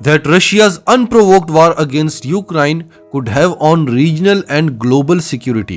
that Russia's unprovoked war against Ukraine could have on regional and global security।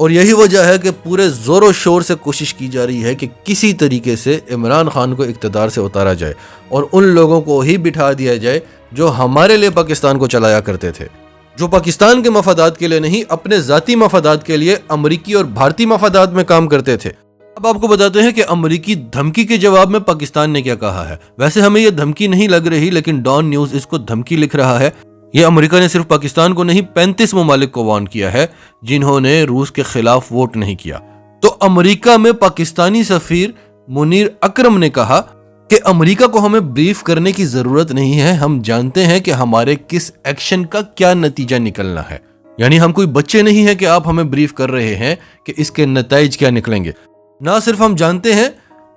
اور یہی وجہ ہے کہ پورے زور و شور سے کوشش کی جا رہی ہے کہ کسی طریقے سے عمران خان کو اقتدار سے اتارا جائے اور ان لوگوں کو ہی بٹھا دیا جائے جو ہمارے لیے پاکستان کو چلایا کرتے تھے، جو پاکستان کے مفادات کے لیے نہیں اپنے ذاتی مفادات کے لیے امریکی اور بھارتی مفادات میں کام کرتے تھے۔ اب آپ کو بتاتے ہیں کہ امریکی دھمکی کے جواب میں پاکستان نے کیا کہا ہے۔ ویسے ہمیں یہ دھمکی نہیں لگ رہی، لیکن ڈان نیوز اس کو دھمکی لکھ رہا ہے۔ یہ امریکہ نے صرف پاکستان کو نہیں 35 ممالک کو وارن کیا ہے جنہوں نے روس کے خلاف ووٹ نہیں کیا۔ تو امریکہ میں پاکستانی سفیر منیر اکرم نے کہا کہ امریکہ کو ہمیں بریف کرنے کی ضرورت نہیں ہے، ہم جانتے ہیں کہ ہمارے کس ایکشن کا کیا نتیجہ نکلنا ہے۔ یعنی ہم کوئی بچے نہیں ہیں کہ آپ ہمیں بریف کر رہے ہیں کہ اس کے نتائج کیا نکلیں گے۔ نہ صرف ہم جانتے ہیں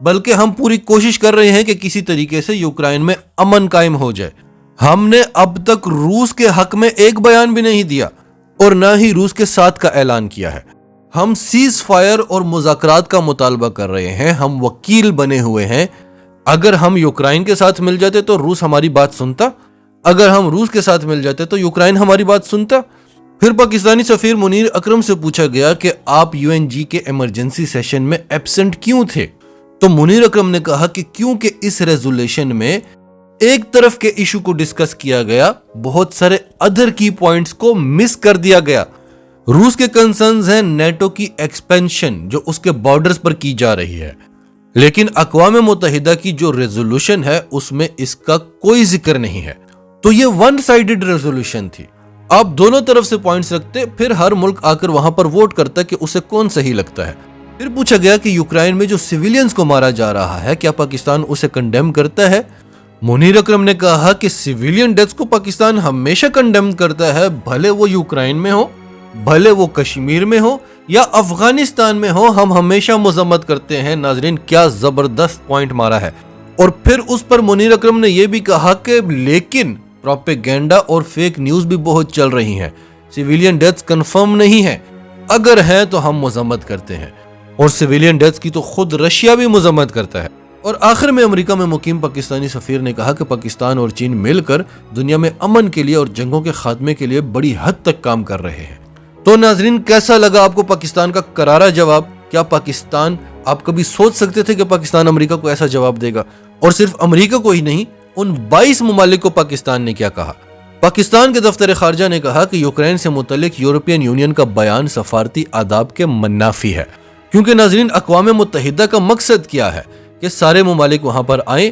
بلکہ ہم پوری کوشش کر رہے ہیں کہ کسی طریقے سے یوکرائن میں امن قائم ہو جائے۔ ہم نے اب تک روس کے حق میں ایک بیان بھی نہیں دیا اور نہ ہی روس کے ساتھ کا اعلان کیا ہے۔ ہم سیز فائر اور مذاکرات کا مطالبہ کر رہے ہیں، ہم وکیل بنے ہوئے ہیں۔ اگر ہم یوکرائن کے ساتھ مل جاتے تو روس ہماری بات سنتا، اگر ہم روس کے ساتھ مل جاتے تو یوکرائن ہماری بات سنتا۔ پھر پاکستانی سفیر منیر اکرم سے پوچھا گیا کہ آپ UN کے ایمرجنسی سیشن میں ایبسنٹ کیوں تھے؟ تو منیر اکرم نے کہا کہ کیونکہ اس ریزولوشن میں ایک طرف کے ایشو کو ڈسکس کیا گیا، بہت سارے ادر کی پوائنٹس کو مس کر دیا گیا۔ روس کے کنسرنز ہیں نیٹو کی ایکسپینشن جو اس کے بارڈرز پر کی جا رہی ہے، لیکن اقوام متحدہ کی جو ریزولوشن ہے اس میں اس کا کوئی ذکر نہیں ہے۔ تو یہ ون سائیڈڈ ریزولوشن تھی، آپ دونوں طرف سے پوائنٹس رکھتے، پھر ہر ملک آ کر وہاں پر ووٹ کرتا کہ اسے کون صحیح لگتا ہے۔ پھر پوچھا گیا کہ یوکرائن میں جو سیویلینز کو مارا جا رہا ہے کیا پاکستان اسے کنڈیم کرتا ہے؟ منیر اکرم نے کہا کہ سیویلین ڈیتھس کو پاکستان ہمیشہ کنڈیم کرتا ہے، بھلے وہ یوکرائن میں ہو، بھلے وہ کشمیر میں ہو یا افغانستان میں ہو، ہم ہمیشہ مذمت کرتے ہیں۔ ناظرین کیا زبردست پوائنٹ مارا ہے۔ اور پھر اس پر منیر اکرم نے یہ بھی کہا کہ لیکن پروپیگینڈا اور فیک نیوز بھی بہت چل رہی ہیں، سیویلین ڈیتھس کنفرم نہیں ہیں، اگر ہیں تو ہم مذمت کرتے ہیں، اور سیویلین ڈیتھس کی تو خود رشیا بھی مذمت کرتا ہے۔ اور آخر میں امریکہ میں مقیم پاکستانی سفیر نے کہا کہ پاکستان اور چین مل کر دنیا میں امن کے لیے اور جنگوں کے خاتمے کے لیے بڑی حد تک کام کر رہے ہیں۔ تو ناظرین کیسا لگا آپ کو پاکستان کا کرارا جواب؟ کیا پاکستان، آپ کبھی سوچ سکتے تھے کہ پاکستان امریکہ کو ایسا جواب دے گا؟ اور صرف امریکہ کو ہی نہیں، ان 22 ممالک کو پاکستان نے کیا کہا؟ پاکستان کے دفتر خارجہ نے کہا کہ یوکرائن سے متعلق یورپین یونین کا بیان سفارتی آداب کے منافی ہے، کیونکہ ناظرین اقوام متحدہ کا مقصد کیا ہے کہ سارے ممالک وہاں پر آئیں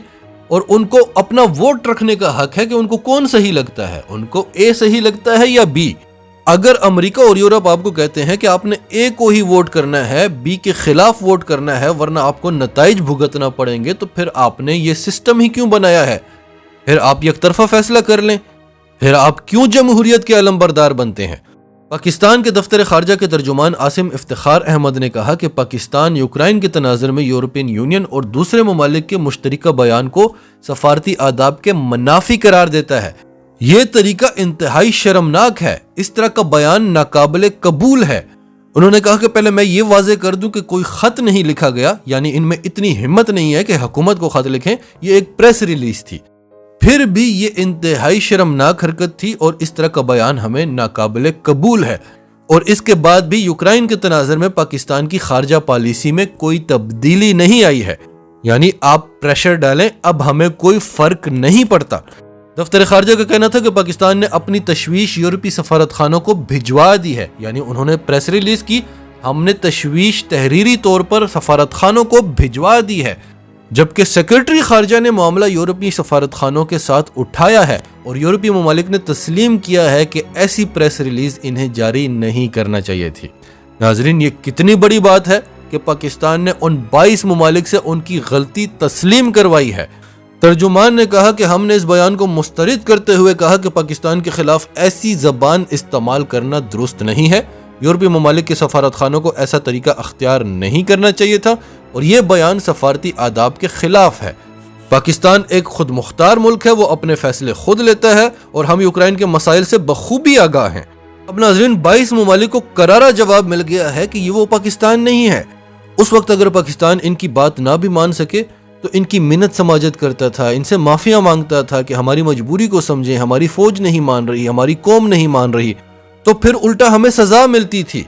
اور ان کو اپنا ووٹ رکھنے کا حق ہے کہ ان کو کون صحیح لگتا ہے، ان کو اے صحیح لگتا ہے یا بی۔ اگر امریکہ اور یورپ آپ کو کہتے ہیں کہ آپ نے اے کو ہی ووٹ کرنا ہے، بی کے خلاف ووٹ کرنا ہے ورنہ آپ کو نتائج بھگتنا پڑیں گے، تو پھر آپ نے یہ سسٹم ہی کیوں بنایا ہے؟ پھر آپ یک طرفہ فیصلہ کر لیں، پھر آپ کیوں جمہوریت کے علمبردار بنتے ہیں؟ پاکستان کے دفتر خارجہ کے ترجمان عاصم افتخار احمد نے کہا کہ پاکستان یوکرائن کے تناظر میں یورپین یونین اور دوسرے ممالک کے مشترکہ بیان کو سفارتی آداب کے منافی قرار دیتا ہے۔ یہ طریقہ انتہائی شرمناک ہے، اس طرح کا بیان ناقابل قبول ہے۔ انہوں نے کہا کہ پہلے میں یہ واضح کر دوں کہ کوئی خط نہیں لکھا گیا، یعنی ان میں اتنی ہمت نہیں ہے کہ حکومت کو خط لکھیں، یہ ایک پریس ریلیز تھی۔ پھر بھی یہ انتہائی شرمناک حرکت تھی اور اس طرح کا بیان ہمیں ناقابل قبول ہے، اور اس کے بعد بھی یوکرائن کے تناظر میں پاکستان کی خارجہ پالیسی میں کوئی تبدیلی نہیں آئی ہے، یعنی آپ پریشر ڈالیں اب ہمیں کوئی فرق نہیں پڑتا۔ دفتر خارجہ کا کہنا تھا کہ پاکستان نے اپنی تشویش یورپی سفارت خانوں کو بھجوا دی ہے، یعنی انہوں نے پریس ریلیز کی، ہم نے تشویش تحریری طور پر سفارت خانوں کو بھجوا دی ہے، جبکہ سیکرٹری خارجہ نے معاملہ یورپی سفارت خانوں کے ساتھ اٹھایا ہے اور یورپی ممالک نے تسلیم کیا ہے کہ ایسی پریس ریلیز انہیں جاری نہیں کرنا چاہیے تھی۔ ناظرین یہ کتنی بڑی بات ہے کہ پاکستان نے ان 22 ممالک سے ان کی غلطی تسلیم کروائی ہے۔ ترجمان نے کہا کہ ہم نے اس بیان کو مسترد کرتے ہوئے کہا کہ پاکستان کے خلاف ایسی زبان استعمال کرنا درست نہیں ہے، یورپی ممالک کے سفارت خانوں کو ایسا طریقہ اختیار نہیں کرنا چاہیے تھا، اور یہ بیان سفارتی آداب کے خلاف ہے۔ پاکستان ایک خود مختار ملک ہے، وہ اپنے فیصلے خود لیتا ہے اور ہم یوکرائن کے مسائل سے بخوبی آگاہ ہیں۔ اب ناظرین 22 ممالک کو کرارا جواب مل گیا ہے کہ یہ وہ پاکستان نہیں ہے۔ اس وقت اگر پاکستان ان کی بات نہ بھی مان سکے تو ان کی منت سماجت کرتا تھا، ان سے معافیاں مانگتا تھا کہ ہماری مجبوری کو سمجھیں، ہماری فوج نہیں مان رہی، ہماری قوم نہیں مان رہی، تو پھر الٹا ہمیں سزا ملتی تھی۔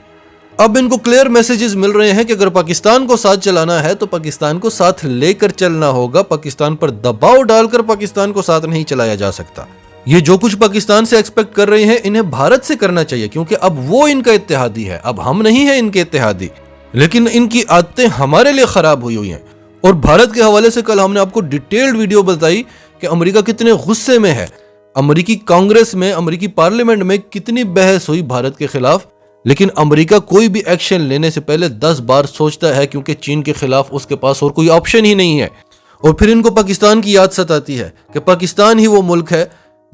اب ان کو کلیئر میسیجز مل رہے ہیں کہ اگر پاکستان کو ساتھ چلانا ہے تو پاکستان کو ساتھ لے کر چلنا ہوگا، پاکستان پر دباؤ ڈال کر پاکستان کو ساتھ نہیں چلایا جا سکتا۔ یہ جو کچھ پاکستان سے ایکسپیکٹ کر رہے ہیں انہیں بھارت سے کرنا چاہیے، کیونکہ اب وہ ان کا اتحادی ہے، اب ہم نہیں ہیں ان کے اتحادی، لیکن ان کی عادتیں ہمارے لیے خراب ہوئی ہیں۔ اور بھارت کے حوالے سے کل ہم نے آپ کو ڈیٹیلڈ ویڈیو بتائی کہ امریکہ کتنے غصے میں ہے، امریکی کانگریس میں، امریکی پارلیمنٹ میں کتنی بحث ہوئی بھارت کے خلاف، لیکن امریکہ کوئی بھی ایکشن لینے سے پہلے 10 بار سوچتا ہے، کیونکہ چین کے خلاف اس کے پاس اور کوئی آپشن ہی نہیں ہے۔ اور پھر ان کو پاکستان کی یاد ستاتی ہے کہ پاکستان ہی وہ ملک ہے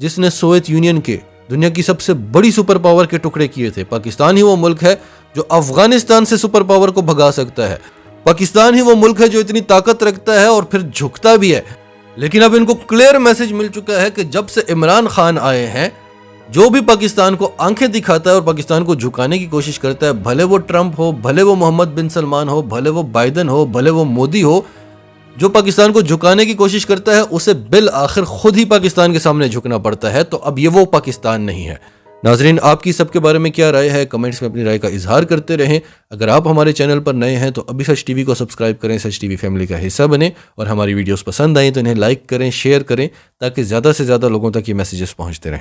جس نے سوویت یونین کے دنیا کی سب سے بڑی سپر پاور کے ٹکڑے کیے تھے، پاکستان ہی وہ ملک ہے جو افغانستان سے سپر پاور کو بھگا سکتا ہے، پاکستان ہی وہ ملک ہے جو اتنی طاقت رکھتا ہے اور پھر جھکتا بھی ہے۔ لیکن اب ان کو کلیئر میسج مل چکا ہے کہ جب سے عمران خان آئے ہیں، جو بھی پاکستان کو آنکھیں دکھاتا ہے اور پاکستان کو جھکانے کی کوشش کرتا ہے، بھلے وہ ٹرمپ ہو، بھلے وہ محمد بن سلمان ہو، بھلے وہ بائیڈن ہو، بھلے وہ مودی ہو، جو پاکستان کو جھکانے کی کوشش کرتا ہے اسے بالآخر خود ہی پاکستان کے سامنے جھکنا پڑتا ہے۔ تو اب یہ وہ پاکستان نہیں ہے۔ ناظرین، آپ کی سب کے بارے میں کیا رائے ہے؟ کمنٹس میں اپنی رائے کا اظہار کرتے رہیں۔ اگر آپ ہمارے چینل پر نئے ہیں تو ابھی سچ ٹی وی کو سبسکرائب کریں، سچ ٹی وی فیملی کا حصہ بنیں، اور ہماری ویڈیوز پسند آئیں تو انہیں لائک کریں، شیئر کریں، تاکہ زیادہ سے زیادہ لوگوں تک یہ میسیجز پہنچتے رہیں۔